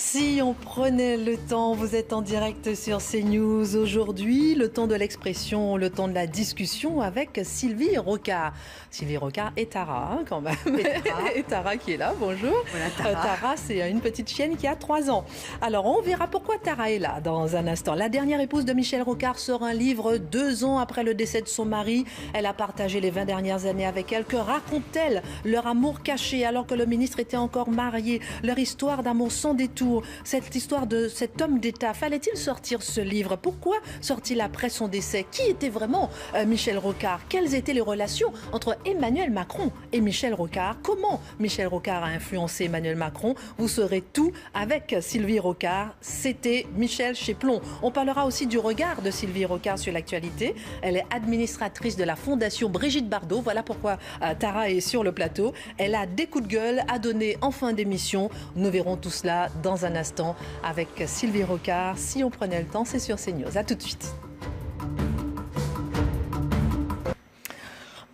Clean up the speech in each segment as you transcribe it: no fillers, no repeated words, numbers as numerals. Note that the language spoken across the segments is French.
Si on prenait le temps, vous êtes en direct sur CNews aujourd'hui, le temps de l'expression, le temps de la discussion avec Sylvie Rocard. Sylvie Rocard et Tara, quand même. Et Tara qui est là, bonjour. Voilà, Tara. Tara, c'est une petite chienne qui a 3 ans. Alors, on verra pourquoi Tara est là dans un instant. La dernière épouse de Michel Rocard sort un livre 2 ans après le décès de son mari. Elle a partagé les 20 dernières années avec elle. Que raconte-t-elle? Leur amour caché alors que le ministre était encore marié. Leur histoire d'amour sans détour. Cette histoire de cet homme d'État. Fallait-il sortir ce livre? Pourquoi sort-il après son décès? Qui était vraiment Michel Rocard? Quelles étaient les relations entre Emmanuel Macron et Michel Rocard? Comment Michel Rocard a influencé Emmanuel Macron? Vous saurez tout avec Sylvie Rocard. C'était Michel Cheplon. On parlera aussi du regard de Sylvie Rocard sur l'actualité. Elle est administratrice de la Fondation Brigitte Bardot. Voilà pourquoi Tara est sur le plateau. Elle a des coups de gueule à donner en fin d'émission. Nous verrons tout cela dans un instant avec Sylvie Rocard. Si on prenait le temps, c'est sur CNews. À tout de suite.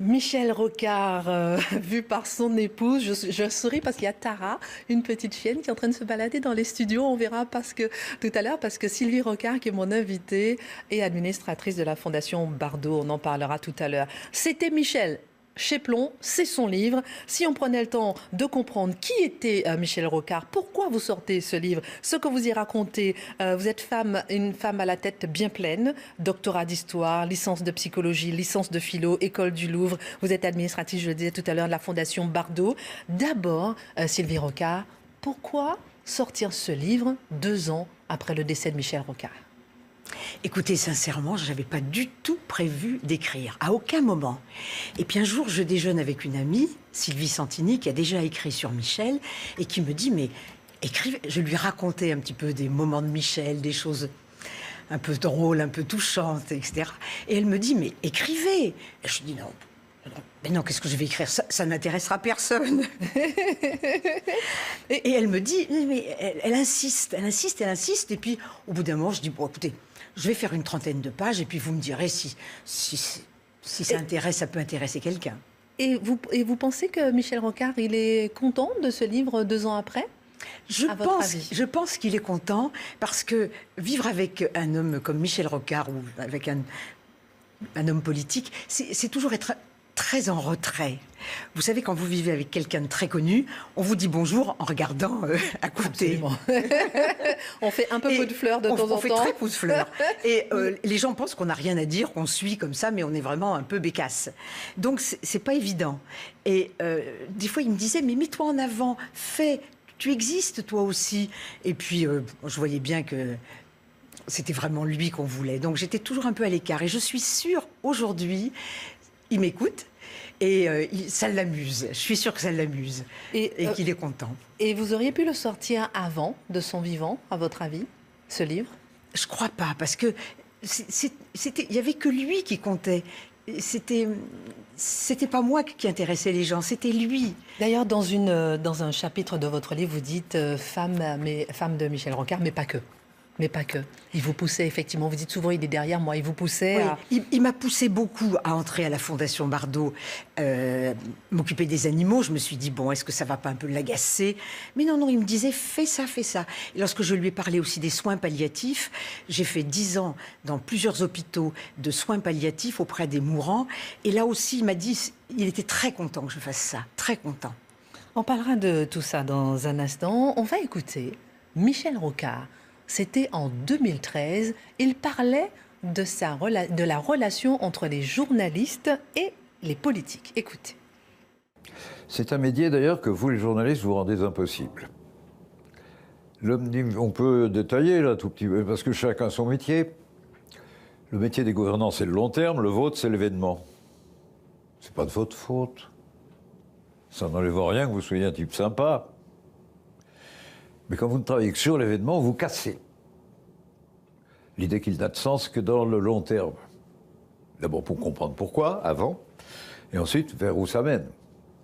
Michel Rocard, vu par son épouse, je souris parce qu'il y a Tara, une petite chienne qui est en train de se balader dans les studios. On verra tout à l'heure parce que Sylvie Rocard, qui est mon invitée, est administratrice de la Fondation Bardot. On en parlera tout à l'heure. C'était Michel Cheplon, c'est son livre. Si on prenait le temps de comprendre qui était Michel Rocard, pourquoi vous sortez ce livre, ce que vous y racontez, vous êtes une femme à la tête bien pleine, doctorat d'histoire, licence de psychologie, licence de philo, école du Louvre, vous êtes administratrice, je le disais tout à l'heure, de la Fondation Bardot. D'abord, Sylvie Rocard, pourquoi sortir ce livre 2 ans après le décès de Michel Rocard? Écoutez, sincèrement, je n'avais pas du tout prévu d'écrire, à aucun moment. Et puis un jour, je déjeune avec une amie, Sylvie Santini, qui a déjà écrit sur Michel, et qui me dit, mais écrivez. Je lui racontais un petit peu des moments de Michel, des choses un peu drôles, un peu touchantes, etc. Et elle me dit, mais écrivez. Et je dis, non. Mais non, qu'est-ce que je vais écrire? Ça n'intéressera personne. Et elle me dit, mais elle insiste. Et puis, au bout d'un moment, je dis, bon, écoutez, je vais faire une 30aine de pages et puis vous me direz si ça intéresse, ça peut intéresser quelqu'un. Et vous pensez que Michel Rocard, il est content de ce livre 2 ans après? Je pense qu'il est content parce que vivre avec un homme comme Michel Rocard ou avec un homme politique, c'est toujours être très en retrait. Vous savez, quand vous vivez avec quelqu'un de très connu, on vous dit bonjour en regardant à côté. On fait un peu coup de fleur de temps en temps. On fait très coup de fleur. Et les gens pensent qu'on n'a rien à dire, qu'on suit comme ça, mais on est vraiment un peu bécasse. Donc, c'est pas évident. Et des fois, il me disait, mais mets-toi en avant, fais, tu existes toi aussi. Et puis, je voyais bien que c'était vraiment lui qu'on voulait. Donc, j'étais toujours un peu à l'écart. Et je suis sûre, aujourd'hui, il m'écoute et ça l'amuse. Je suis sûre que ça l'amuse et qu'il est content. Et vous auriez pu le sortir avant de son vivant, à votre avis, ce livre? Je crois pas, parce que il y avait que lui qui comptait. C'était pas moi qui intéressait les gens, c'était lui. D'ailleurs, dans un chapitre de votre livre, vous dites femme de Michel Rocard, mais pas que. Mais pas que. Il vous poussait, effectivement. Vous dites souvent, il est derrière moi. Il vous poussait à... Il m'a poussé beaucoup à entrer à la Fondation Bardot, m'occuper des animaux. Je me suis dit, bon, est-ce que ça va pas un peu l'agacer? Mais non, il me disait, fais ça, fais ça. Et lorsque je lui ai parlé aussi des soins palliatifs, j'ai fait 10 ans dans plusieurs hôpitaux de soins palliatifs auprès des mourants. Et là aussi, il m'a dit, il était très content que je fasse ça. Très content. On parlera de tout ça dans un instant. On va écouter Michel Rocard. C'était en 2013. Il parlait de la relation entre les journalistes et les politiques. Écoutez. C'est un métier d'ailleurs que vous, les journalistes, vous rendez impossible. On peut détailler là tout petit peu, parce que chacun son métier. Le métier des gouvernants, c'est le long terme, le vôtre, c'est l'événement. C'est pas de votre faute. Ça n'enlève rien que vous soyez un type sympa. Mais quand vous ne travaillez que sur l'événement, vous cassez l'idée qu'il n'a de sens que dans le long terme. D'abord pour comprendre pourquoi, avant, et ensuite vers où ça mène,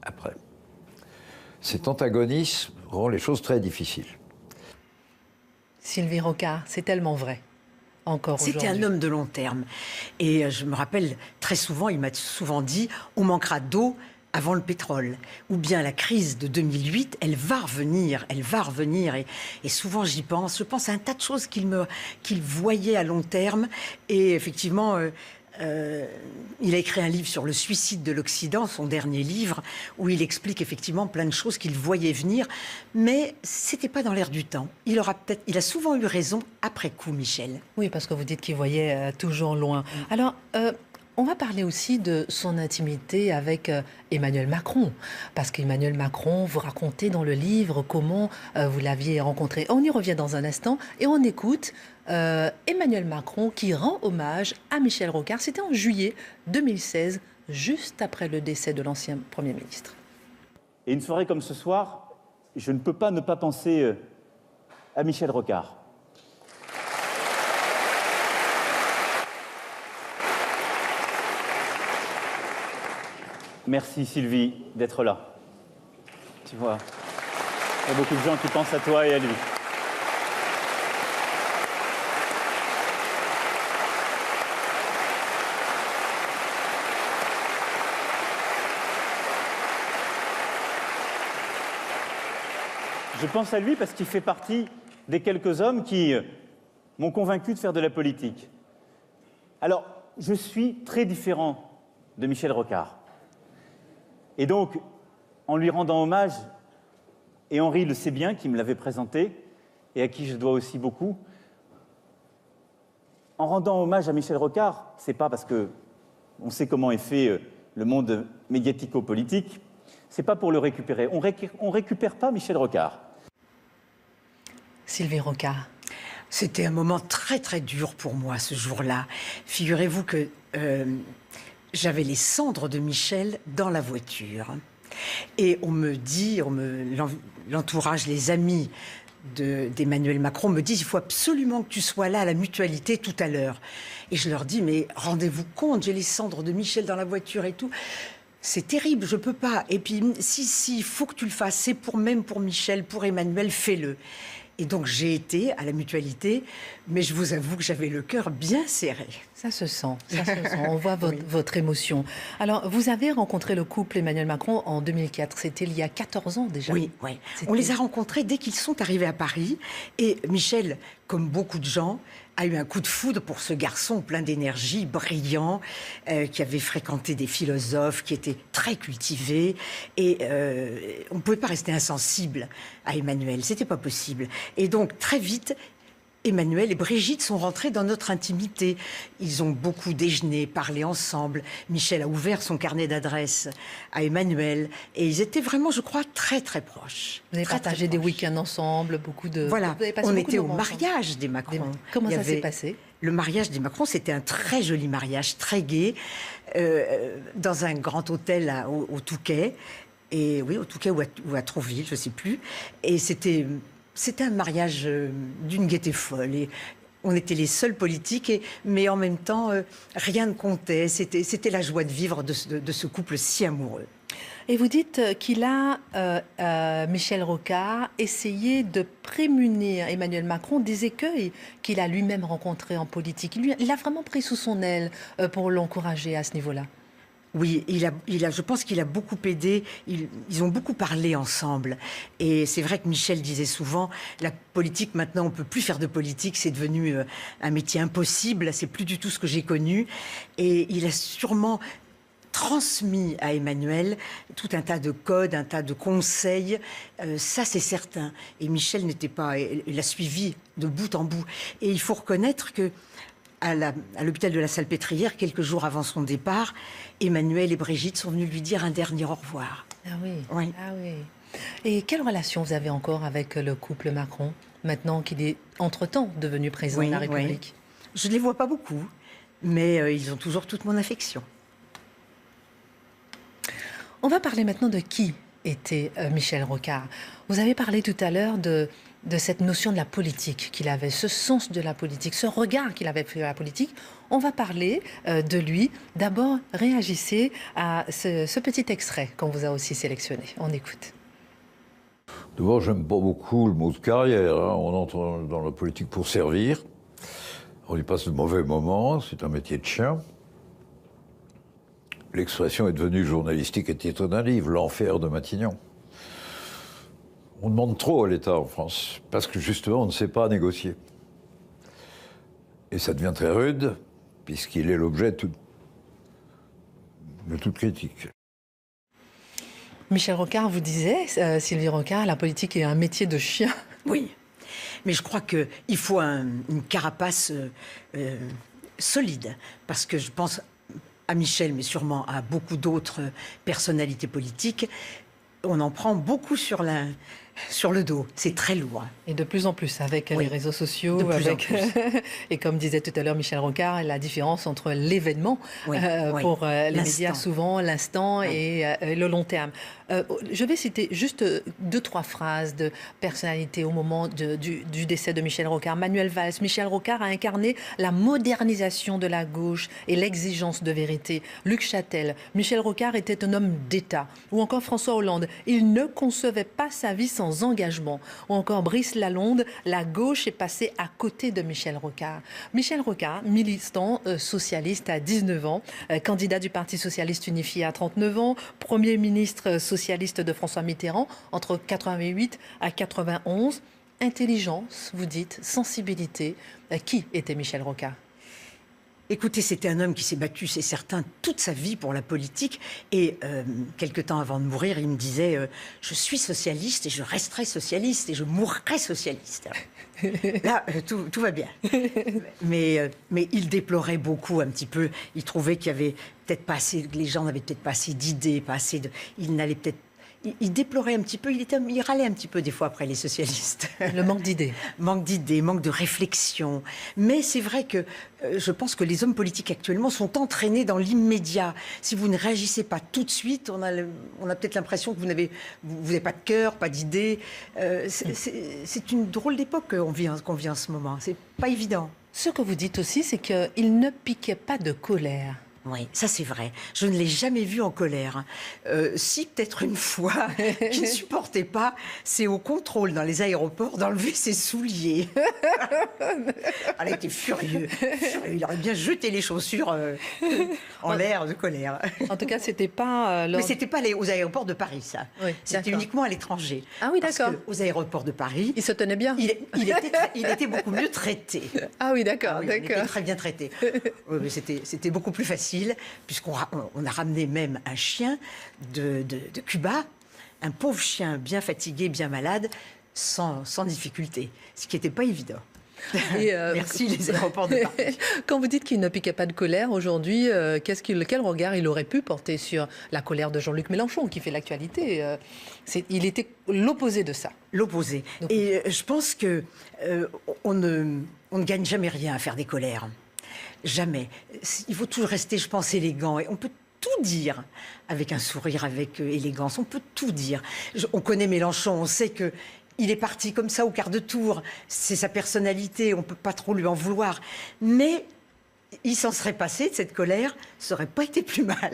après. Cet antagonisme rend les choses très difficiles. Sylvie Rocard, c'est tellement vrai, encore aujourd'hui. C'était un homme de long terme. Et je me rappelle, très souvent, il m'a souvent dit, on manquera d'eau, avant le pétrole. Ou bien la crise de 2008, elle va revenir. Et souvent j'y pense. Je pense à un tas de choses qu'il voyait à long terme. Et effectivement, il a écrit un livre sur le suicide de l'Occident, son dernier livre, où il explique effectivement plein de choses qu'il voyait venir. Mais c'était pas dans l'air du temps. Il a souvent eu raison après coup, Michel. Oui, parce que vous dites qu'il voyait toujours loin. Alors, on va parler aussi de son intimité avec Emmanuel Macron. Parce qu'Emmanuel Macron, vous racontez dans le livre comment vous l'aviez rencontré. On y revient dans un instant et on écoute Emmanuel Macron qui rend hommage à Michel Rocard. C'était en juillet 2016, juste après le décès de l'ancien Premier ministre. Et une soirée comme ce soir, je ne peux pas ne pas penser à Michel Rocard. Merci Sylvie d'être là. Tu vois, il y a beaucoup de gens qui pensent à toi et à lui. Je pense à lui parce qu'il fait partie des quelques hommes qui m'ont convaincu de faire de la politique. Alors, je suis très différent de Michel Rocard. Et donc, en lui rendant hommage, et Henri le sait bien, qui me l'avait présenté, et à qui je dois aussi beaucoup, en rendant hommage à Michel Rocard, c'est pas parce que on sait comment est fait le monde médiatico-politique, c'est pas pour le récupérer. On récupère pas Michel Rocard. Sylvie Rocard. C'était un moment très très dur pour moi ce jour-là. Figurez-vous que j'avais les cendres de Michel dans la voiture. Et on me dit, l'entourage, les amis d'Emmanuel Macron me disent « il faut absolument que tu sois là à la Mutualité tout à l'heure ». Et je leur dis « mais rendez-vous compte, j'ai les cendres de Michel dans la voiture et tout ». C'est terrible, je peux pas. Et puis, si, il faut que tu le fasses, c'est même pour Michel, pour Emmanuel, fais-le. Et donc j'ai été à la Mutualité, mais je vous avoue que j'avais le cœur bien serré. Ça se sent, on voit votre émotion. Alors, vous avez rencontré le couple Emmanuel Macron en 2004, c'était il y a 14 ans déjà. Oui. On les a rencontrés dès qu'ils sont arrivés à Paris. Et Michel, comme beaucoup de gens, a eu un coup de foudre pour ce garçon plein d'énergie, brillant, qui avait fréquenté des philosophes, qui était très cultivé. Et on ne pouvait pas rester insensible à Emmanuel, c'était pas possible. Et donc, très vite, Emmanuel et Brigitte sont rentrés dans notre intimité. Ils ont beaucoup déjeuné, parlé ensemble. Michel a ouvert son carnet d'adresses à Emmanuel. Et ils étaient vraiment, je crois, très, très proches. Vous avez partagé des week-ends ensemble, beaucoup de... Voilà, on était au mariage des Macron. Comment ça s'est passé ? Le mariage des Macron, c'était un très joli mariage, très gai, dans un grand hôtel au Touquet. Et oui, au Touquet ou à Trouville, je ne sais plus. Et c'était un mariage d'une gaieté folle. Et on était les seuls politiques, mais en même temps, rien ne comptait. C'était la joie de vivre de ce couple si amoureux. Et vous dites qu'il a, Michel Rocard, essayé de prémunir Emmanuel Macron des écueils qu'il a lui-même rencontrés en politique. Il a vraiment pris sous son aile pour l'encourager à ce niveau-là. Oui, je pense qu'il a beaucoup aidé. Ils ont beaucoup parlé ensemble. Et c'est vrai que Michel disait souvent, la politique, maintenant, on ne peut plus faire de politique. C'est devenu un métier impossible. C'est plus du tout ce que j'ai connu. Et il a sûrement transmis à Emmanuel tout un tas de codes, un tas de conseils. Ça, c'est certain. Et Michel n'était pas... Il a suivi de bout en bout. Et il faut reconnaître que à l'hôpital de la Salpêtrière, quelques jours avant son départ, Emmanuel et Brigitte sont venus lui dire un dernier au revoir. Ah oui. Oui. Ah oui. Et quelle relation vous avez encore avec le couple Macron, maintenant qu'il est entre-temps devenu président de la République ? Je ne les vois pas beaucoup, mais ils ont toujours toute mon affection. On va parler maintenant de qui était Michel Rocard. Vous avez parlé tout à l'heure de cette notion de la politique qu'il avait, ce sens de la politique, ce regard qu'il avait fait à la politique. On va parler de lui. D'abord, réagissez à ce petit extrait qu'on vous a aussi sélectionné. On écoute. D'abord, j'aime pas beaucoup le mot de carrière. On entre dans la politique pour servir. On y passe de mauvais moments, c'est un métier de chien. l'expression est devenue journalistique et titre d'un livre, l'enfer de Matignon. On demande trop à l'État en France, parce que justement, on ne sait pas négocier. Et ça devient très rude, puisqu'il est l'objet de toute critique. Michel Rocard vous disait, Sylvie Rocard, la politique est un métier de chien. Oui, mais je crois qu'il faut une carapace solide, parce que je pense à Michel, mais sûrement à beaucoup d'autres personnalités politiques, on en prend beaucoup sur le dos. C'est très lourd. Et de plus en plus, avec les réseaux sociaux. De plus en plus. Et comme disait tout à l'heure Michel Rocard, la différence entre l'événement, pour les médias souvent, l'instant et le long terme. Je vais citer juste 2-3 phrases de personnalité au moment du décès de Michel Rocard. Manuel Valls. Michel Rocard a incarné la modernisation de la gauche et l'exigence de vérité. Luc Châtel. Michel Rocard était un homme d'État. Ou encore François Hollande. Il ne concevait pas sa vie sans engagement. Ou encore Brice Lalonde. La gauche est passée à côté de Michel Rocard. Michel Rocard, militant socialiste à 19 ans, candidat du Parti socialiste unifié à 39 ans, Premier ministre socialiste de François Mitterrand entre 88 à 91. Intelligence, vous dites, sensibilité. Qui était Michel Rocard ? Écoutez, c'était un homme qui s'est battu, c'est certain, toute sa vie pour la politique. Et quelque temps avant de mourir, il me disait je suis socialiste et je resterai socialiste et je mourrai socialiste. Là, tout va bien. Mais il déplorait beaucoup, un petit peu. Il trouvait qu'il y avait peut-être pas assez, les gens n'avaient peut-être pas assez d'idées, pas assez de. Il n'allait peut-être. Il déplorait un petit peu, il râlait un petit peu des fois après les socialistes. Le manque d'idées. Manque d'idées, manque de réflexion. Mais c'est vrai que je pense que les hommes politiques actuellement sont entraînés dans l'immédiat. Si vous ne réagissez pas tout de suite, on a peut-être l'impression que vous n'avez pas de cœur, pas d'idées. C'est une drôle d'époque qu'on vit en ce moment. C'est pas évident. Ce que vous dites aussi, c'est qu'il ne piquait pas de colère. Oui, ça c'est vrai. Je ne l'ai jamais vu en colère. Si, peut-être une fois, qu'il ne supportait pas, c'est au contrôle dans les aéroports d'enlever ses souliers. Elle était furieux. Il aurait bien jeté les chaussures en l'air de colère. En tout cas, c'était pas... Mais c'était pas aux aéroports de Paris, ça. Oui, c'était uniquement à l'étranger. Ah oui, d'accord. Parce qu'aux aéroports de Paris... Il se tenait bien. Il était beaucoup mieux traité. Ah oui, d'accord. Il était très bien traité. Oui, mais c'était beaucoup plus facile, puisqu'on a ramené même un chien de Cuba, un pauvre chien bien fatigué, bien malade, sans difficulté, ce qui n'était pas évident. Et merci les aéroports de Paris. Quand vous dites qu'il ne piquait pas de colère aujourd'hui, quel regard il aurait pu porter sur la colère de Jean-Luc Mélenchon, qui fait l'actualité il était l'opposé de ça. L'opposé. Et je pense que on ne gagne jamais rien à faire des colères. Jamais. Il faut toujours rester, je pense, élégant. Et on peut tout dire avec un sourire, avec élégance. On peut tout dire. On connaît Mélenchon, on sait que il est parti comme ça au quart de tour. C'est sa personnalité, on ne peut pas trop lui en vouloir. Mais il s'en serait passé de cette colère, ça n'aurait pas été plus mal.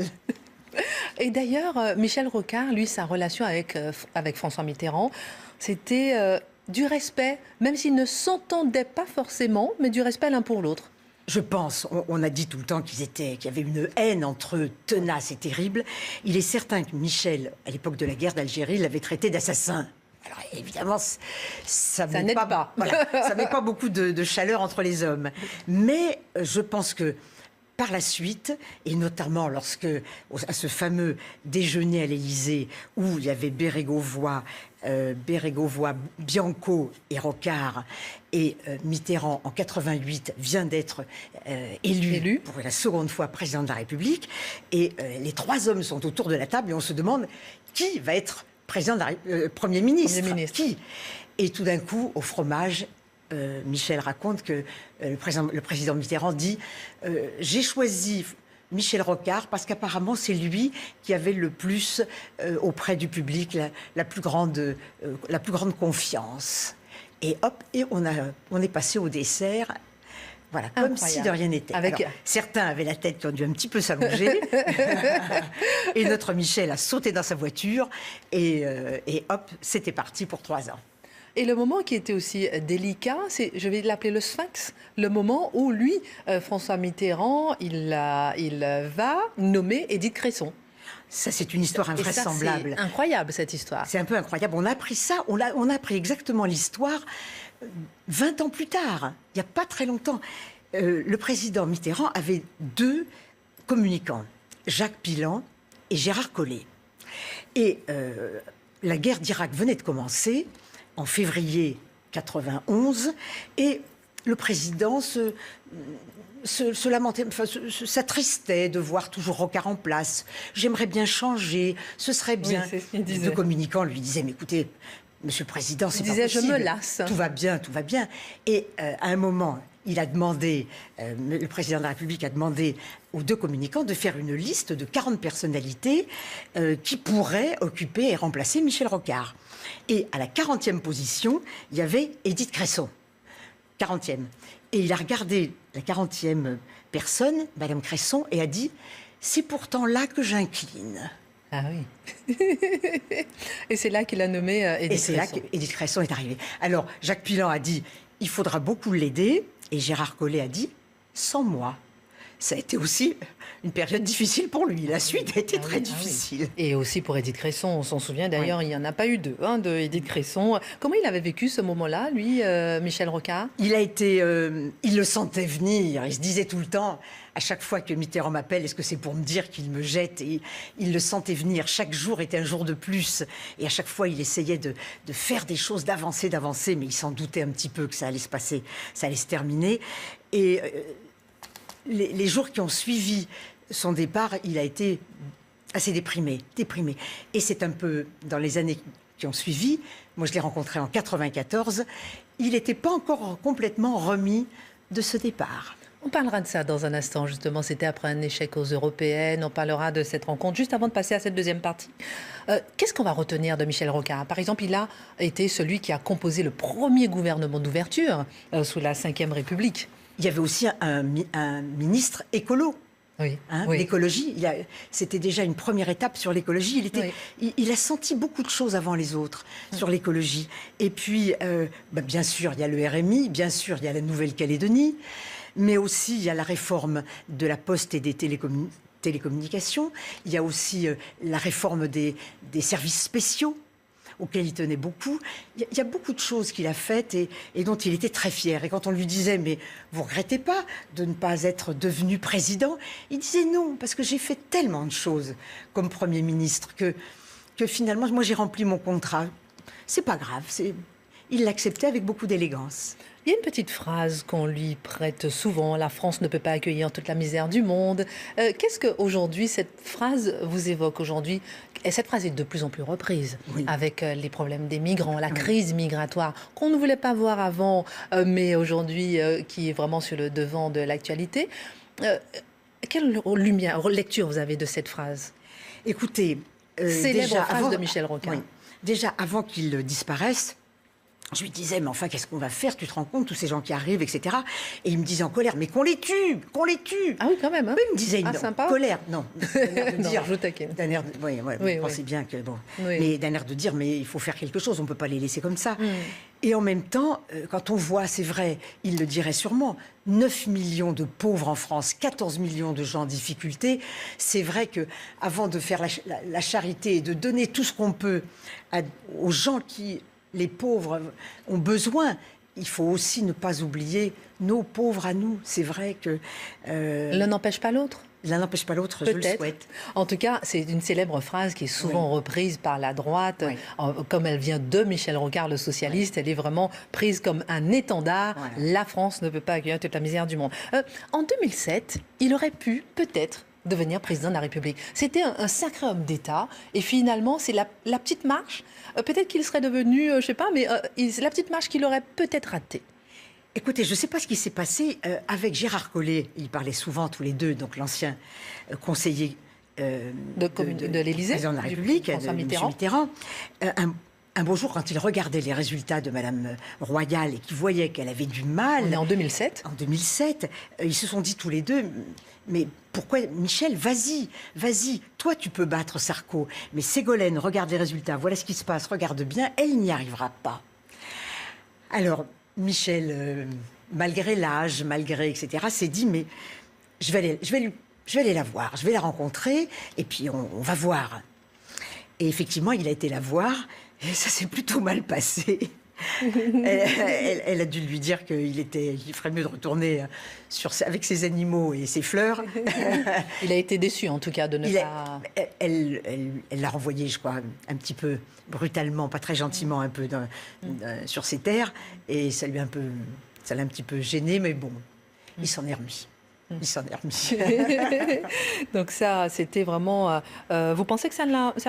Et d'ailleurs, Michel Rocard, lui, sa relation avec François Mitterrand, c'était du respect, même s'ils ne s'entendaient pas forcément, mais du respect l'un pour l'autre. Je pense, on a dit tout le temps qu'il y avait une haine entre eux tenace et terrible. Il est certain que Michel, à l'époque de la guerre d'Algérie, l'avait traité d'assassin. Alors évidemment, ça n'aide pas. Voilà, ça met pas beaucoup de chaleur entre les hommes. Mais je pense que par la suite, et notamment à ce fameux déjeuner à l'Élysée où il y avait Bérégovoy, Bianco et Rocard, et Mitterrand en 88 vient d'être élu pour la seconde fois président de la République, et les trois hommes sont autour de la table et on se demande qui va être Premier ministre. Qui ? Et tout d'un coup, au fromage, Michel raconte que le président Mitterrand dit j'ai choisi Michel Rocard parce qu'apparemment c'est lui qui avait le plus auprès du public la plus grande confiance. Et hop, et on est passé au dessert. Voilà, comme si de rien n'était. Certains avaient la tête qui ont dû un petit peu s'allonger. Et notre Michel a sauté dans sa voiture. Et hop, c'était parti pour 3 ans. Et le moment qui était aussi délicat, c'est, je vais l'appeler le Sphinx, le moment où lui, François Mitterrand, il va nommer Édith Cresson. Ça, c'est une histoire invraisemblable. C'est incroyable, cette histoire. C'est un peu incroyable. On a appris ça, on a appris exactement l'histoire 20 ans plus tard, il n'y a pas très longtemps. Le président Mitterrand avait 2 communicants, Jacques Pilan et Gérard Collé. Et la guerre d'Irak venait de commencer en février 91, et le président se lamentait, s'attristait de voir toujours Rocard en place. J'aimerais bien changer, ce serait bien. Oui, c'est ce qu'il disait. Les 2 communicants lui disaient, mais écoutez, Monsieur le Président, c'est pas disait, possible. je me lasse. Tout va bien, tout va bien. Et à un moment, il a demandé, le président de la République a demandé aux 2 communicants de faire une liste de 40 personnalités qui pourraient occuper et remplacer Michel Rocard. Et à la 40e position, il y avait Édith Cresson. 40e. Et il a regardé la 40e personne, Madame Cresson, et a dit « C'est pourtant là que j'incline ». Ah oui. Et c'est là qu'il a nommé Édith Cresson. Et c'est là qu'Édith Cresson est arrivée. Alors, Jacques Pilan a dit « Il faudra beaucoup l'aider ». Et Gérard Collé a dit « Sans moi ». Ça a été aussi une période difficile pour lui. La suite a été très difficile. Et aussi pour Édith Cresson, on s'en souvient d'ailleurs, il n'y en a pas eu 2, de Édith Cresson. Comment il avait vécu ce moment-là, lui, Michel Rocard? Il le sentait venir. Il se disait tout le temps, à chaque fois que Mitterrand m'appelle, est-ce que c'est pour me dire qu'il me jette? Et il le sentait venir. Chaque jour était un jour de plus. Et à chaque fois, il essayait de faire des choses, d'avancer, mais il s'en doutait un petit peu que ça allait se passer, ça allait se terminer. Et les jours qui ont suivi son départ, il a été assez déprimé. Et c'est un peu dans les années qui ont suivi. Moi, je l'ai rencontré en 94. Il n'était pas encore complètement remis de ce départ. On parlera de ça dans un instant, justement. C'était après un échec aux européennes. On parlera de cette rencontre juste avant de passer à cette deuxième partie. Qu'est-ce qu'on va retenir de Michel Rocard? Par exemple, il a été celui qui a composé le premier gouvernement d'ouverture sous la Ve République. Il y avait aussi un ministre écolo. Oui, oui. L'écologie, c'était déjà une première étape sur l'écologie. Il a senti beaucoup de choses avant les autres sur l'écologie. Et puis, bien sûr, il y a le RMI, bien sûr, il y a la Nouvelle-Calédonie, mais aussi il y a la réforme de la poste et des télécommunications. Il y a aussi la réforme des services spéciaux, auquel il tenait beaucoup. Il y a beaucoup de choses qu'il a faites et dont il était très fier. Et quand on lui disait « mais vous ne regrettez pas de ne pas être devenu président ?» Il disait « non, parce que j'ai fait tellement de choses comme Premier ministre que finalement, moi j'ai rempli mon contrat. C'est pas grave. » Il l'acceptait avec beaucoup d'élégance. Il y a une petite phrase qu'on lui prête souvent, la France ne peut pas accueillir toute la misère du monde. Qu'est-ce qu'aujourd'hui, cette phrase vous évoque aujourd'hui? Et cette phrase est de plus en plus reprise, oui, avec les problèmes des migrants, la crise migratoire qu'on ne voulait pas voir avant, mais aujourd'hui qui est vraiment sur le devant de l'actualité. Quelle lecture vous avez de cette phrase? Écoutez, célèbre phrase de Michel Rocard. Oui, déjà, avant qu'il disparaisse, je lui disais, mais enfin, qu'est-ce qu'on va faire? Tu te rends compte, tous ces gens qui arrivent, etc. Et il me disait en colère, mais qu'on les tue, qu'on les tue. Ah oui, quand même. Hein. Oui, il me disait, non, sympa. Colère, non. D'un air de dire, non, je taquine. D'un air de, oui, oui, vous pensez bien que, bon. Oui. Mais d'un air de dire, mais il faut faire quelque chose, on ne peut pas les laisser comme ça. Et en même temps, quand on voit, c'est vrai, il le dirait sûrement, 9 millions de pauvres en France, 14 millions de gens en difficulté, c'est vrai qu'avant de faire la charité et de donner tout ce qu'on peut aux gens qui... les pauvres ont besoin, il faut aussi ne pas oublier nos pauvres à nous. C'est vrai que... L'un n'empêche pas l'autre. L'un n'empêche pas l'autre, je le souhaite. En tout cas, c'est une célèbre phrase qui est souvent reprise par la droite. Comme elle vient de Michel Rocard, le socialiste, elle est vraiment prise comme un étendard. La France ne peut pas accueillir toute la misère du monde. En 2007, il aurait pu, peut-être, devenir président de la République. C'était un sacré homme d'État. Et finalement, c'est la petite marche. Peut-être qu'il serait devenu, je ne sais pas, mais c'est la petite marche qu'il aurait peut-être ratée. Écoutez, je ne sais pas ce qui s'est passé avec Gérard Collé. Ils parlaient souvent tous les deux, donc l'ancien conseiller de l'Élysée, président de la République, de François M. Mitterrand. Un beau jour, quand il regardait les résultats de Madame Royal et qu'il voyait qu'elle avait du mal... On est en 2007. En 2007, ils se sont dit tous les deux... Mais pourquoi, Michel, vas-y, toi tu peux battre Sarko. Mais Ségolène, regarde les résultats, voilà ce qui se passe, regarde bien, elle n'y arrivera pas. Alors, Michel, malgré l'âge, malgré etc., s'est dit, mais je vais aller la voir, je vais la rencontrer, et puis on va voir. Et effectivement, il a été la voir, et ça s'est plutôt mal passé. Elle a dû lui dire qu'il ferait mieux de retourner avec ses animaux et ses fleurs. Il a été déçu, en tout cas, de ne pas... Elle l'a renvoyé, je crois, un petit peu brutalement, pas très gentiment, un peu sur ses terres. Et ça l'a un petit peu gêné, mais bon, il s'en est remis. Il s'en est remis. Donc ça, c'était vraiment... vous pensez que ça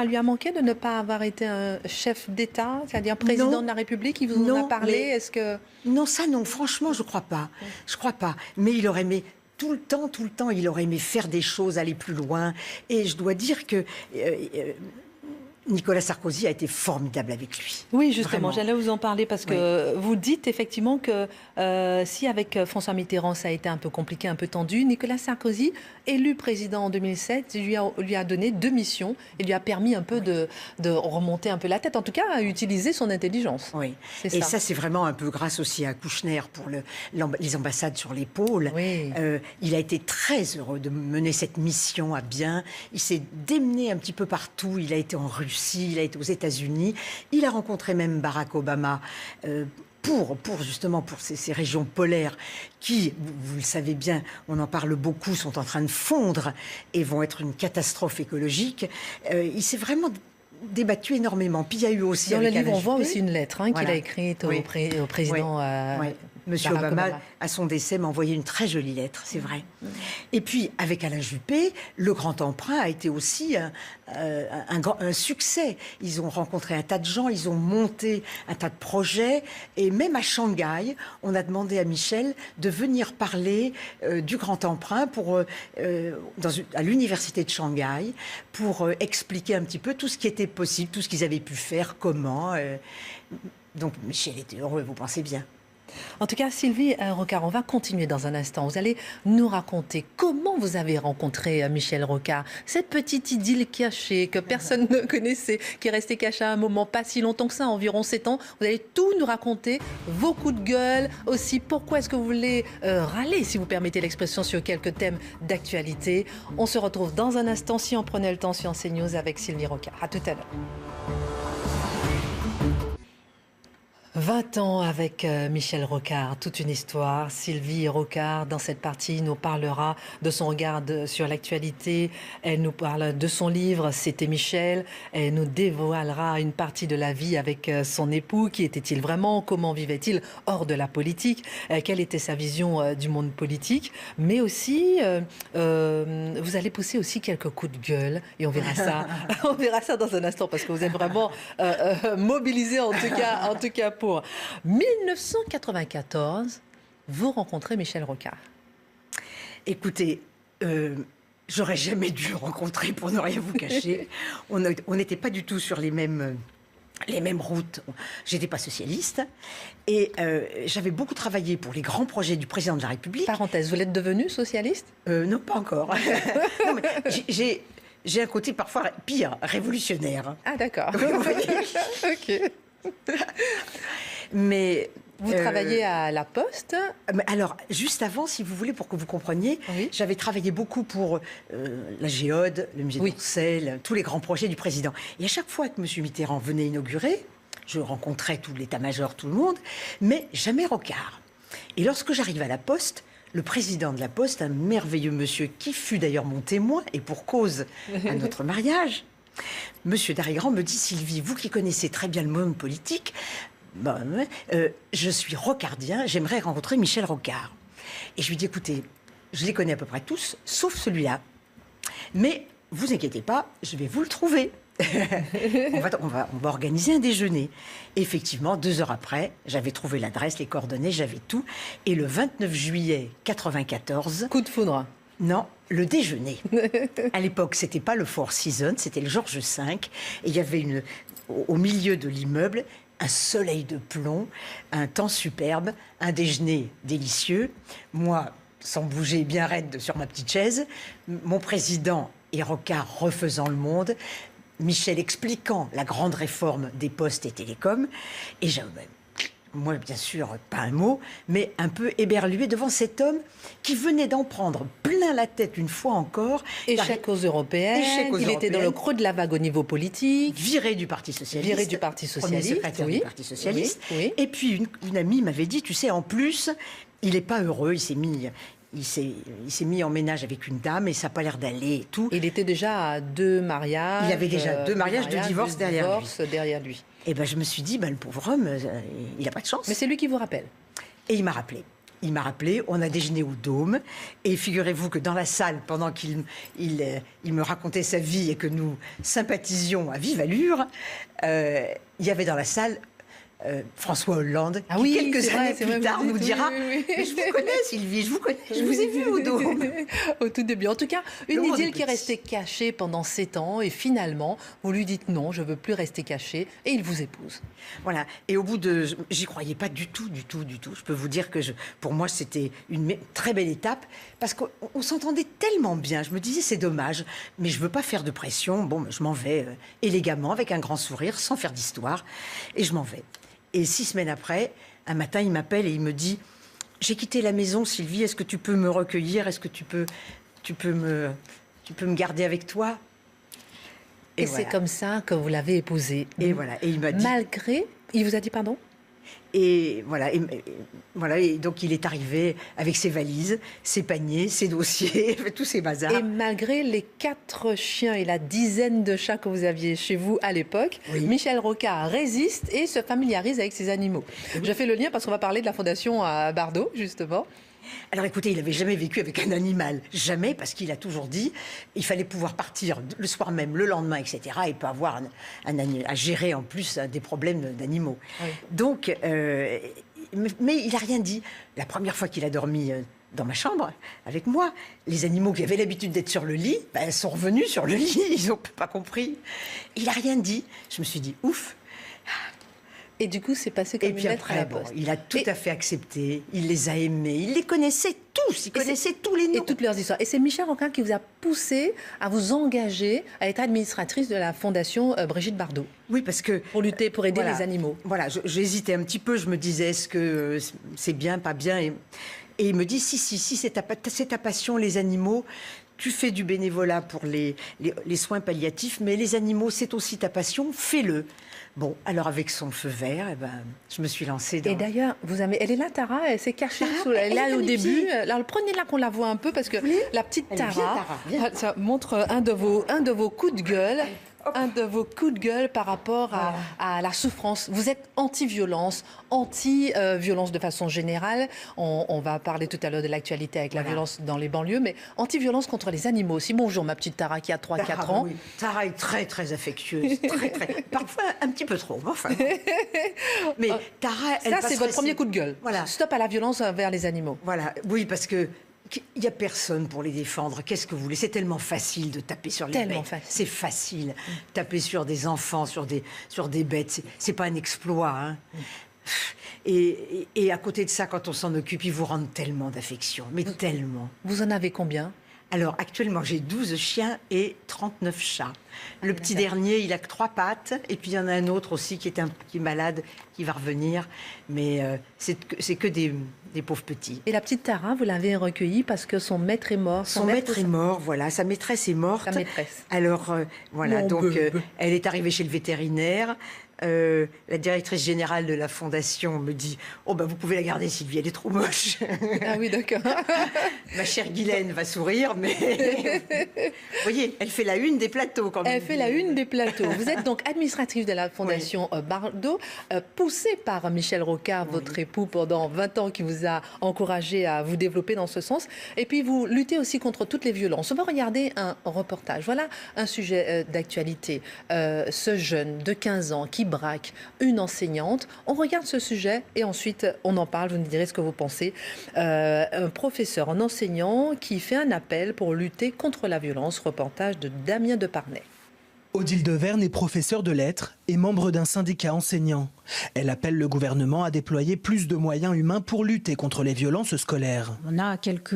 lui a manqué de ne pas avoir été un chef d'État, c'est-à-dire président de la République? Il vous en a parlé? Est-ce que... Non, ça non, franchement, je crois pas. Je crois pas. Mais il aurait aimé... Tout le temps, il aurait aimé faire des choses, aller plus loin. Et je dois dire que... Nicolas Sarkozy a été formidable avec lui. Oui, justement, j'allais vous en parler parce que vous dites effectivement que si avec François Mitterrand ça a été un peu compliqué, un peu tendu, Nicolas Sarkozy, élu président en 2007, lui a donné 2 missions et lui a permis un peu de remonter un peu la tête, en tout cas à utiliser son intelligence. Oui, et ça c'est vraiment un peu grâce aussi à Kouchner pour les ambassades sur l'épaule. Oui. Il a été très heureux de mener cette mission à bien. Il s'est démené un petit peu partout. Il a été en Russie, il a été aux États-Unis. Il a rencontré même Barack Obama pour ces régions polaires qui, vous le savez bien, on en parle beaucoup, sont en train de fondre et vont être une catastrophe écologique. Il s'est vraiment débattu énormément. Puis il y a eu aussi... Dans le livre, on voit aussi une lettre qu'il a écrite au président... Monsieur Obama, à son décès, m'a envoyé une très jolie lettre, c'est vrai. Et puis, avec Alain Juppé, le Grand Emprunt a été aussi un succès. Ils ont rencontré un tas de gens, ils ont monté un tas de projets. Et même à Shanghai, on a demandé à Michel de venir parler du Grand Emprunt à l'université de Shanghai pour expliquer un petit peu tout ce qui était possible, tout ce qu'ils avaient pu faire, comment. Donc, Michel était heureux, vous pensez bien. En tout cas, Sylvie Rocard, on va continuer dans un instant. Vous allez nous raconter comment vous avez rencontré Michel Rocard, cette petite idylle cachée que personne ne connaissait, qui est restée cachée à un moment pas si longtemps que ça, environ 7 ans. Vous allez tout nous raconter, vos coups de gueule, aussi pourquoi est-ce que vous voulez râler, si vous permettez l'expression, sur quelques thèmes d'actualité. On se retrouve dans un instant, si on prenait le temps, sur CNews avec Sylvie Rocard. À tout à l'heure. 20 ans avec Michel Rocard, toute une histoire. Sylvie Rocard, dans cette partie, nous parlera de son regard sur l'actualité. Elle nous parle de son livre « C'était Michel ». Elle nous dévoilera une partie de la vie avec son époux. Qui était-il vraiment? Comment vivait-il hors de la politique? Quelle était sa vision du monde politique? Mais aussi, vous allez pousser aussi quelques coups de gueule. Et on verra ça, on verra ça dans un instant, parce que vous êtes vraiment mobilisés, en tout cas pour 1994, vous rencontrez Michel Rocard. Écoutez, j'aurais jamais dû le rencontrer, pour ne rien vous cacher. On n'était pas du tout sur les mêmes routes. J'étais pas socialiste et j'avais beaucoup travaillé pour les grands projets du président de la République. Parenthèse, vous l'êtes devenu socialiste? Non, pas encore. Non, mais j'ai un côté parfois pire, révolutionnaire. Ah d'accord. Ok. Mais vous travaillez à La Poste? Alors, juste avant, si vous voulez, pour que vous compreniez, oui. J'avais travaillé beaucoup pour la Géode, le musée d'Orsay, tous les grands projets du président. Et à chaque fois que M. Mitterrand venait inaugurer, je rencontrais tout l'état-major, tout le monde, mais jamais Rocard. Et lorsque j'arrive à La Poste, le président de La Poste, un merveilleux monsieur qui fut d'ailleurs mon témoin, et pour cause à notre mariage, Monsieur Darrigrand me dit: Sylvie, vous qui connaissez très bien le monde politique, je suis rocardien, j'aimerais rencontrer Michel Rocard. Et je lui dis: écoutez, je les connais à peu près tous, sauf celui-là. Mais vous inquiétez pas, je vais vous le trouver. on va organiser un déjeuner. Et effectivement, 2 heures après, j'avais trouvé l'adresse, les coordonnées, j'avais tout. Et le 29 juillet 94... Coup de foudre. Non, le déjeuner. À l'époque, c'était pas le Four Seasons, c'était le Georges V. Et il y avait au milieu de l'immeuble un soleil de plomb, un temps superbe, un déjeuner délicieux. Moi, sans bouger, bien raide sur ma petite chaise. Mon président et Rocard refaisant le monde. Michel expliquant la grande réforme des postes et télécoms. Et moi, bien sûr, pas un mot, mais un peu éberluée devant cet homme qui venait d'en prendre plein la tête une fois encore. Échec aux européennes, il était dans le creux de la vague au niveau politique. Viré du Parti Socialiste. Viré du Parti Socialiste. Premier secrétaire du Parti Socialiste. Oui, oui. Et puis, une amie m'avait dit, tu sais, en plus, il n'est pas heureux, il s'est mis en ménage avec une dame et ça n'a pas l'air d'aller et tout. Il était déjà à 2 mariages. Il avait déjà 2 mariages, 2 divorces derrière lui. Et ben je me suis dit, le pauvre homme, il n'a pas de chance. Mais c'est lui qui vous rappelle. Et il m'a rappelé. Il m'a rappelé, on a déjeuné au Dôme, et figurez-vous que dans la salle, pendant qu'il me racontait sa vie et que nous sympathisions à vive allure, il y avait dans la salle François Hollande, qui quelques années plus tard nous dira mais je vous connais Sylvie, je vous ai vu au Dôme. Au tout début. En tout cas, une idylle qui est restée cachée pendant 7 ans et finalement, vous lui dites non, je ne veux plus rester cachée et il vous épouse. Voilà. Et au bout de... J'y croyais pas du tout. Je peux vous dire que pour moi, c'était une très belle étape parce qu'on s'entendait tellement bien. Je me disais, c'est dommage, mais je veux pas faire de pression. Bon, je m'en vais élégamment, avec un grand sourire, sans faire d'histoire. Et je m'en vais. Et 6 semaines après, un matin, il m'appelle et il me dit « J'ai quitté la maison, Sylvie, est-ce que tu peux me recueillir? Est-ce que tu peux me garder avec toi ?» Et voilà. C'est comme ça que vous l'avez épousé. Et voilà. Et il m'a dit... Malgré... Il vous a dit pardon? Et voilà, et donc il est arrivé avec ses valises, ses paniers, ses dossiers, tous ses bazars. Et malgré les 4 chiens et la dizaine de chats que vous aviez chez vous à l'époque, oui. Michel Rocard résiste et se familiarise avec ses animaux. Oui. Je fais le lien parce qu'on va parler de la Fondation à Bardot, justement. Alors écoutez, il n'avait jamais vécu avec un animal, jamais, parce qu'il a toujours dit il fallait pouvoir partir le soir même, le lendemain, etc., et pas avoir à gérer en plus des problèmes d'animaux. Oui. Donc, mais il n'a rien dit. La première fois qu'il a dormi dans ma chambre, avec moi, les animaux qui avaient l'habitude d'être sur le lit, sont revenus sur le lit, ils n'ont pas compris. Il n'a rien dit. Je me suis dit ouf. Et du coup, c'est passé comme une lettre à la poste. Il a tout à fait accepté, il les a aimés, il les connaissait tous, il connaissait tous les noms. Et toutes leurs histoires. Et c'est Michel Rocard qui vous a poussé à vous engager à être administratrice de la Fondation Brigitte Bardot. Oui, parce que... Pour lutter, pour aider les animaux. Voilà, j'hésitais un petit peu, je me disais, est-ce que c'est bien, pas bien et il me dit, si, c'est ta passion, les animaux. Tu fais du bénévolat pour les soins palliatifs, mais les animaux, c'est aussi ta passion, fais-le. Bon, alors avec son feu vert, je me suis lancée dans... Et d'ailleurs, elle est là, Tara, elle s'est cachée elle est là au début. Alors prenez-la qu'on la voit un peu, parce que la petite Tara, ça montre un de vos coups de gueule. Un de vos coups de gueule par rapport à la souffrance. Vous êtes anti-violence, anti-violence de façon générale. On va parler tout à l'heure de l'actualité avec la violence dans les banlieues, mais anti-violence contre les animaux aussi. Bonjour, ma petite Tara qui a 3-4 ans. Oui. Tara est très, très affectueuse. Très. Parfois, un petit peu trop. Enfin. Mais Tara, elle ça, c'est votre premier coup de gueule. Voilà. Stop à la violence envers les animaux. Voilà. Oui, parce que il n'y a personne pour les défendre. Qu'est-ce que vous voulez? C'est tellement facile de taper sur les bêtes. C'est facile. Taper sur des enfants, sur des bêtes, c'est pas un exploit. Hein. Et à côté de ça, quand on s'en occupe, ils vous rendent tellement d'affection. Mais tellement. Vous en avez combien? Alors, actuellement, j'ai 12 chiens et 39 chats. Le petit dernier, il a que 3 pattes. Et puis, il y en a un autre aussi qui est malade, qui va revenir. Mais c'est que des pauvres petits. Et la petite Tara, vous l'avez recueillie parce que son maître est mort. Son maître est mort, voilà. Sa maîtresse est morte. Sa maîtresse. Alors, voilà. Donc, elle est arrivée chez le vétérinaire. La directrice générale de la Fondation me dit « Oh, vous pouvez la garder, Sylvie, elle est trop moche. » Ah oui, d'accord. Ma chère Guylaine va sourire, mais... Vous voyez, elle fait la une des plateaux. Quand elle fait la une des plateaux. Vous êtes donc administratrice de la Fondation Bardot, poussée par Michel Rocard, votre époux, pendant 20 ans, qui vous a encouragé à vous développer dans ce sens. Et puis, vous luttez aussi contre toutes les violences. On va regarder un reportage. Voilà un sujet d'actualité. Ce jeune de 15 ans qui braque une enseignante. On regarde ce sujet et ensuite on en parle, vous nous direz ce que vous pensez. Un professeur, un enseignant qui fait un appel pour lutter contre la violence. Reportage de Damien Deparnay. Odile Deverne est professeur de lettres et membre d'un syndicat enseignant. Elle appelle le gouvernement à déployer plus de moyens humains pour lutter contre les violences scolaires. On a quelques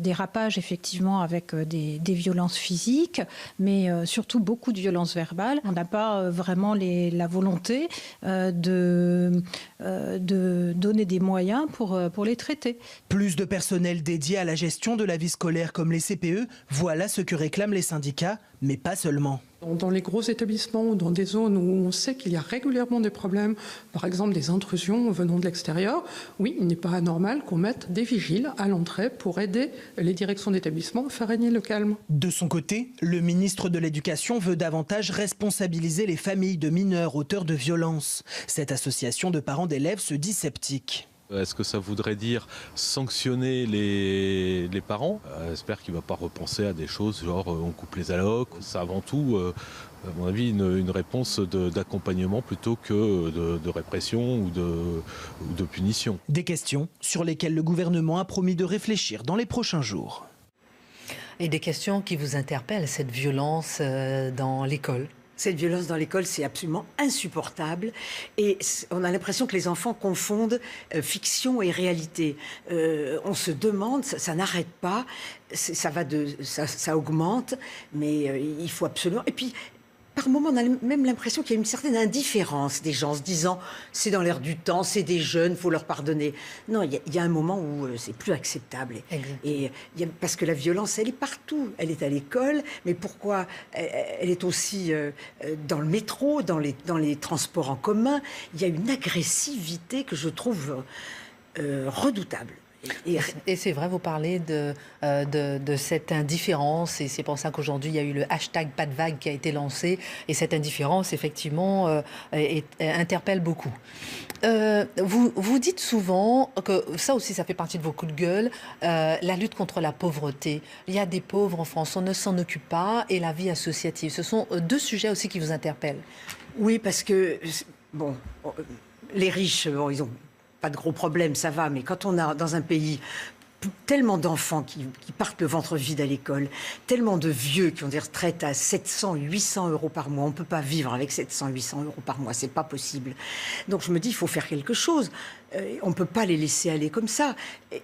dérapages effectivement avec des violences physiques, mais surtout beaucoup de violences verbales. On n'a pas vraiment la volonté de donner des moyens pour les traiter. Plus de personnel dédié à la gestion de la vie scolaire comme les CPE, voilà ce que réclament les syndicats, mais pas seulement. Dans les gros établissements ou dans des zones où on sait qu'il y a régulièrement des problèmes, par exemple des intrusions venant de l'extérieur, oui, il n'est pas anormal qu'on mette des vigiles à l'entrée pour aider les directions d'établissement à faire régner le calme. De son côté, le ministre de l'Éducation veut davantage responsabiliser les familles de mineurs auteurs de violences. Cette association de parents d'élèves se dit sceptique. Est-ce que ça voudrait dire sanctionner les parents? J'espère qu'il ne va pas repenser à des choses genre on coupe les allocs. C'est avant tout, à mon avis, une réponse d'accompagnement plutôt que de répression ou de punition. Des questions sur lesquelles le gouvernement a promis de réfléchir dans les prochains jours. Et des questions qui vous interpellent, cette violence dans l'école? Cette violence dans l'école, c'est absolument insupportable. Et on a l'impression que les enfants confondent fiction et réalité. On se demande, ça n'arrête pas, ça augmente, mais il faut absolument... Et puis, par moments, on a même l'impression qu'il y a une certaine indifférence des gens, se disant c'est dans l'air du temps, c'est des jeunes, il faut leur pardonner. Non, il y a un moment où c'est plus acceptable. Parce que la violence, elle est partout. Elle est à l'école, mais pourquoi elle est aussi dans le métro, dans les transports en commun. Il y a une agressivité que je trouve redoutable. Et c'est vrai, vous parlez de cette indifférence, et c'est pour ça qu'aujourd'hui il y a eu le hashtag pas de vague qui a été lancé, et cette indifférence effectivement interpelle beaucoup. Vous dites souvent que ça aussi ça fait partie de vos coups de gueule, la lutte contre la pauvreté. Il y a des pauvres en France, on ne s'en occupe pas, et la vie associative. Ce sont deux sujets aussi qui vous interpellent. Oui, parce que bon, les riches, bon, ils ont pas de gros problèmes, ça va, mais quand on a dans un pays tellement d'enfants qui partent le ventre vide à l'école, tellement de vieux qui ont des retraites à 700, 800 euros par mois, on ne peut pas vivre avec 700, 800 euros par mois, c'est pas possible. Donc je me dis, il faut faire quelque chose. On ne peut pas les laisser aller comme ça.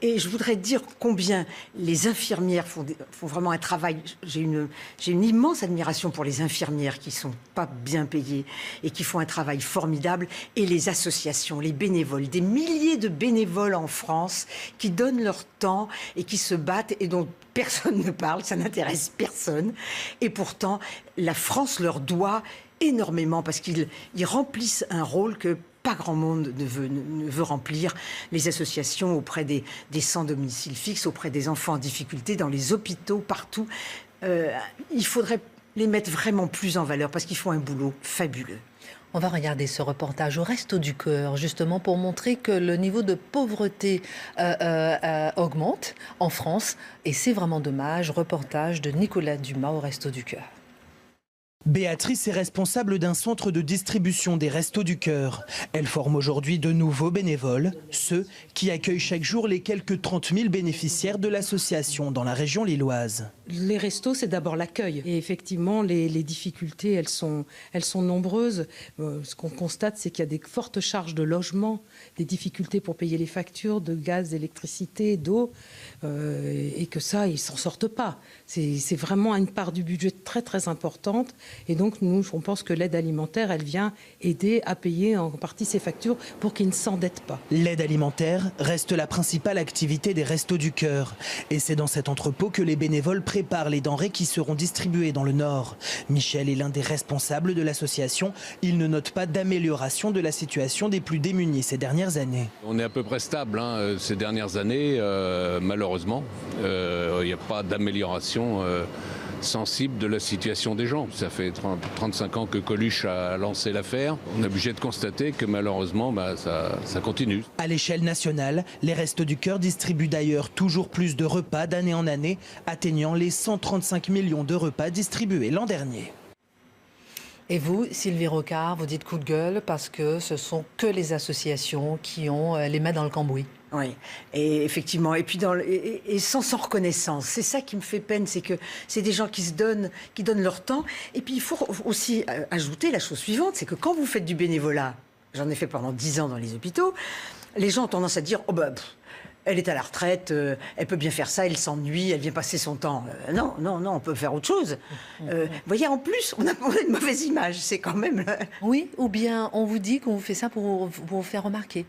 Et je voudrais dire combien les infirmières font vraiment un travail. J'ai une immense admiration pour les infirmières qui ne sont pas bien payées et qui font un travail formidable. Et les associations, les bénévoles, des milliers de bénévoles en France qui donnent leur temps et qui se battent et dont personne ne parle, ça n'intéresse personne. Et pourtant, la France leur doit énormément parce qu'ils remplissent un rôle que pas grand monde ne veut remplir. Les associations auprès des sans domicile fixe, auprès des enfants en difficulté, dans les hôpitaux, partout. Il faudrait les mettre vraiment plus en valeur parce qu'ils font un boulot fabuleux. On va regarder ce reportage au Resto du Cœur, justement pour montrer que le niveau de pauvreté augmente en France. Et c'est vraiment dommage. Reportage de Nicolas Dumas au Resto du Cœur. Béatrice est responsable d'un centre de distribution des Restos du Cœur. Elle forme aujourd'hui de nouveaux bénévoles, ceux qui accueillent chaque jour les quelques 30 000 bénéficiaires de l'association dans la région lilloise. Les restos, c'est d'abord l'accueil. Et effectivement, les difficultés, elles sont nombreuses. Ce qu'on constate, c'est qu'il y a des fortes charges de logement, des difficultés pour payer les factures de gaz, d'électricité, d'eau, et que ça, ils ne s'en sortent pas. C'est vraiment une part du budget très, très importante. Et donc, nous, on pense que l'aide alimentaire, elle vient aider à payer en partie ces factures pour qu'ils ne s'endettent pas. L'aide alimentaire reste la principale activité des Restos du Cœur. Et c'est dans cet entrepôt que les bénévoles préparent les denrées qui seront distribuées dans le Nord. Michel est l'un des responsables de l'association. Il ne note pas d'amélioration de la situation des plus démunis ces dernières années. On est à peu près stable ces dernières années, malheureusement. Il n'y a pas d'amélioration sensible de la situation des gens. Ça fait 35 ans que Coluche a lancé l'affaire. On est obligé de constater que malheureusement, ça continue. À l'échelle nationale, les Restos du Cœur distribuent d'ailleurs toujours plus de repas d'année en année, atteignant les 135 millions de repas distribués l'an dernier. Et vous, Sylvie Rocard, vous dites coup de gueule parce que ce sont que les associations qui ont les mains dans le cambouis. Oui, et effectivement, et puis sans reconnaissance. C'est ça qui me fait peine, c'est que c'est des gens qui donnent leur temps. Et puis il faut aussi ajouter la chose suivante, c'est que quand vous faites du bénévolat, j'en ai fait pendant 10 ans dans les hôpitaux, les gens ont tendance à dire « Oh bah, elle est à la retraite, elle peut bien faire ça, elle s'ennuie, elle vient passer son temps. » Non, on peut faire autre chose. Vous voyez, en plus, on a une mauvaise image, c'est quand même... Oui, ou bien on vous dit qu'on vous fait ça pour vous faire remarquer.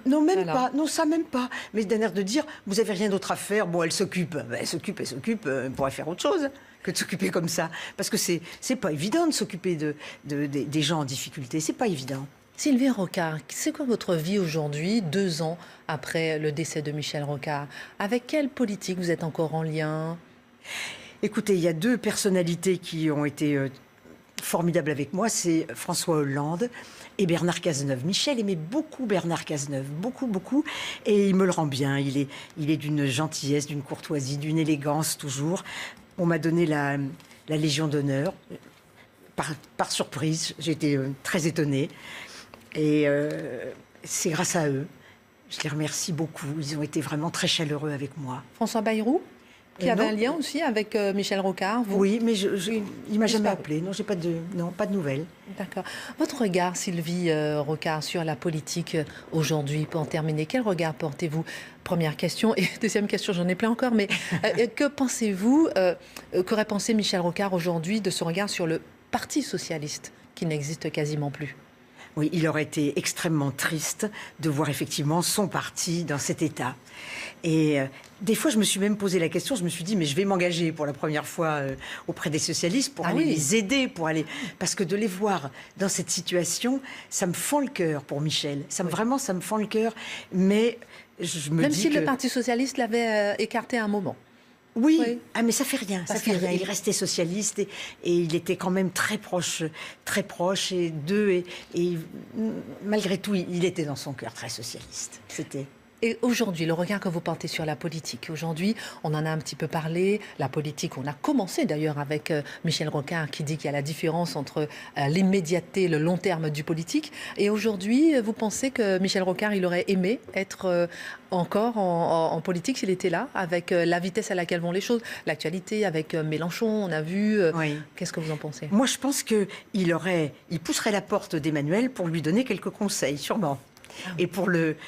Non, même pas. Non, ça, même pas. Mais d'un air de dire, vous avez rien d'autre à faire, bon, elle s'occupe. Ben, elle s'occupe, elle pourrait faire autre chose que de s'occuper comme ça. Parce que c'est pas évident de s'occuper des gens en difficulté, c'est pas évident. Sylvie Rocard, c'est quoi votre vie aujourd'hui, 2 ans après le décès de Michel Rocard? Avec quelle politique vous êtes encore en lien? Écoutez, il y a 2 personnalités qui ont été formidables avec moi, c'est François Hollande et Bernard Cazeneuve. Michel aimait beaucoup Bernard Cazeneuve, beaucoup, et il me le rend bien. Il est d'une gentillesse, d'une courtoisie, d'une élégance toujours. On m'a donné la Légion d'honneur, par surprise, j'ai été très étonnée. Et c'est grâce à eux. Je les remercie beaucoup. Ils ont été vraiment très chaleureux avec moi. François Bayrou, qui avait un lien aussi avec Michel Rocard, vous? Oui, mais il ne m'a jamais appelé. Non, pas de nouvelles. D'accord. Votre regard, Sylvie Rocard, sur la politique aujourd'hui, pour en terminer, quel regard portez-vous? Première question. Et deuxième question, j'en ai plein encore, mais que pensez-vous, qu'aurait pensé Michel Rocard aujourd'hui de son regard sur le Parti socialiste, qui n'existe quasiment plus? Oui, il aurait été extrêmement triste de voir effectivement son parti dans cet état. Et des fois, je me suis même posé la question, je me suis dit, mais je vais m'engager pour la première fois auprès des socialistes pour aller les aider, parce que de les voir dans cette situation, ça me fend le cœur pour Michel. Vraiment, ça me fend le cœur. Mais je me dis même si le Parti socialiste l'avait écarté à un moment. Oui. Ah, mais ça fait rien, Il restait socialiste et il était quand même très proche et d'eux. Et malgré tout, il était dans son cœur très socialiste. C'était... Et aujourd'hui, le regard que vous portez sur la politique, aujourd'hui, on en a un petit peu parlé, la politique, on a commencé d'ailleurs avec Michel Rocard qui dit qu'il y a la différence entre l'immédiateté, le long terme du politique. Et aujourd'hui, vous pensez que Michel Rocard, il aurait aimé être encore en politique s'il était là, avec la vitesse à laquelle vont les choses, l'actualité, avec Mélenchon, on a vu. Qu'est-ce que vous en pensez? Moi, je pense qu'il pousserait la porte d'Emmanuel pour lui donner quelques conseils, sûrement. Et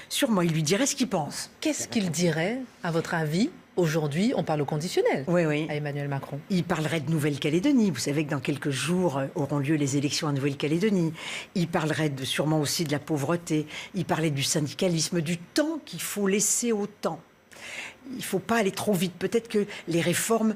sûrement, il lui dirait ce qu'il pense. Qu'est-ce qu'il dirait, à votre avis, aujourd'hui? On parle au conditionnel à Emmanuel Macron. Il parlerait de Nouvelle-Calédonie. Vous savez que dans quelques jours auront lieu les élections en Nouvelle-Calédonie. Il parlerait sûrement aussi de la pauvreté. Il parlait du syndicalisme, du temps qu'il faut laisser au temps. Il ne faut pas aller trop vite. Peut-être que les réformes,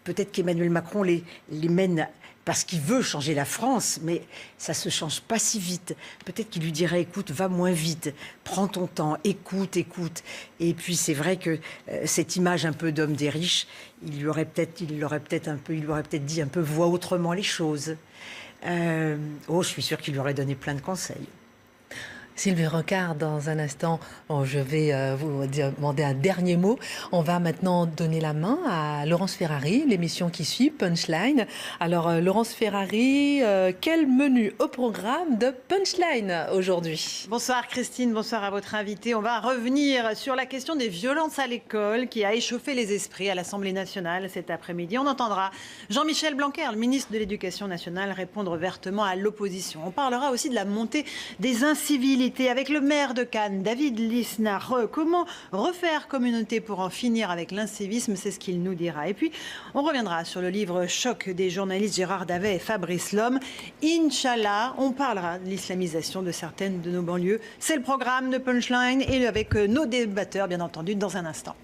peut-être qu'Emmanuel Macron les mène parce qu'il veut changer la France, mais ça ne se change pas si vite. Peut-être qu'il lui dirait, écoute, va moins vite, prends ton temps, écoute. Et puis c'est vrai que cette image un peu d'homme des riches, il lui aurait peut-être dit un peu, vois autrement les choses. Je suis sûre qu'il lui aurait donné plein de conseils. Sylvie Rocard, dans un instant, je vais vous demander un dernier mot. On va maintenant donner la main à Laurence Ferrari, l'émission qui suit, Punchline. Alors, Laurence Ferrari, quel menu au programme de Punchline aujourd'hui? Bonsoir Christine, bonsoir à votre invité. On va revenir sur la question des violences à l'école qui a échauffé les esprits à l'Assemblée nationale cet après-midi. On entendra Jean-Michel Blanquer, le ministre de l'Éducation nationale, répondre vertement à l'opposition. On parlera aussi de la montée des incivilités avec le maire de Cannes, David Lisnard. Comment refaire communauté pour en finir avec l'incivisme, c'est ce qu'il nous dira. Et puis, on reviendra sur le livre Choc des journalistes Gérard Davet et Fabrice Lhomme. Inch'Allah, on parlera de l'islamisation de certaines de nos banlieues. C'est le programme de Punchline et avec nos débatteurs, bien entendu, dans un instant.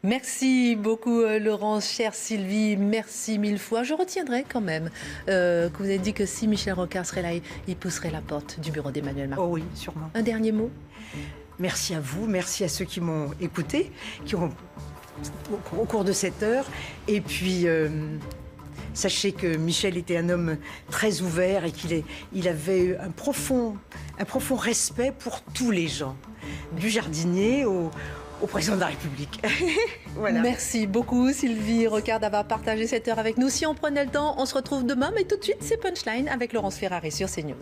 Merci beaucoup Laurence, chère Sylvie, merci 1000 fois. Je retiendrai quand même que vous avez dit que si Michel Rocard serait là, il pousserait la porte du bureau d'Emmanuel Macron. Oh oui, sûrement. Un dernier mot? Merci à vous, merci à ceux qui m'ont écouté, au cours de cette heure. Et puis, sachez que Michel était un homme très ouvert et qu'il avait un profond respect pour tous les gens, du jardinier au président de la République. Voilà. Merci beaucoup Sylvie Rocard d'avoir partagé cette heure avec nous. Si on prenait le temps, on se retrouve demain, mais tout de suite c'est Punchline avec Laurence Ferrari sur CNews.